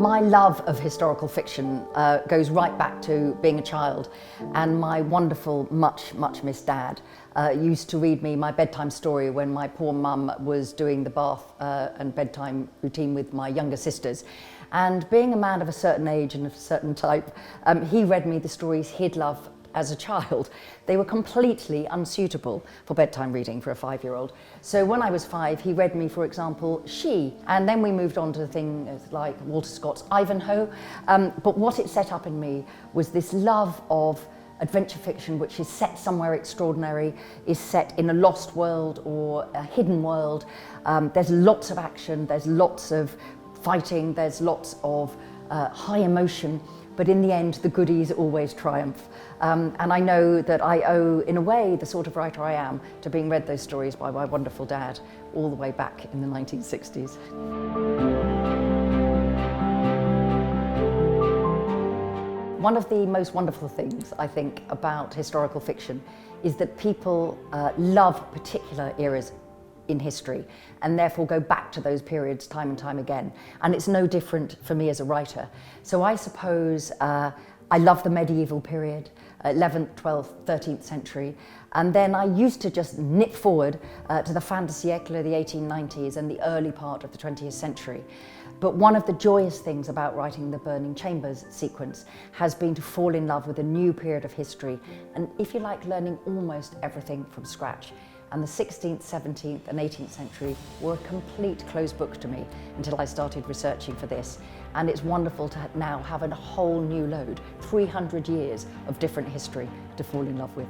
My love of historical fiction goes right back to being a child, and my wonderful, much missed dad used to read me my bedtime story when my poor mum was doing the bath and bedtime routine with my younger sisters. And being a man of a certain age and of a certain type, he read me the stories he'd loved as a child. They were completely unsuitable for bedtime reading for a 5-year-old. So when I was 5, he read me, for example, She, and then we moved on to things like Walter Scott's Ivanhoe. But what it set up in me was this love of adventure fiction which is set somewhere extraordinary, is set in a lost world or a hidden world. There's lots of action, there's lots of fighting, there's lots of high emotion, but in the end the goodies always triumph. And I know that I owe, in a way, the sort of writer I am to being read those stories by my wonderful dad all the way back in the 1960s. One of the most wonderful things, I think, about historical fiction is that people love particular eras in history and therefore go back to those periods time and time again. And it's no different for me as a writer. So I suppose I love the medieval period, 11th, 12th, 13th century. And then I used to just nip forward to the fin de siècle, the 1890s, and the early part of the 20th century. But one of the joyous things about writing the Burning Chambers sequence has been to fall in love with a new period of history, and if you like, learning almost everything from scratch. And the 16th, 17th and 18th century were a complete closed book to me until I started researching for this. And it's wonderful to now have a whole new load, 300 years of different history to fall in love with.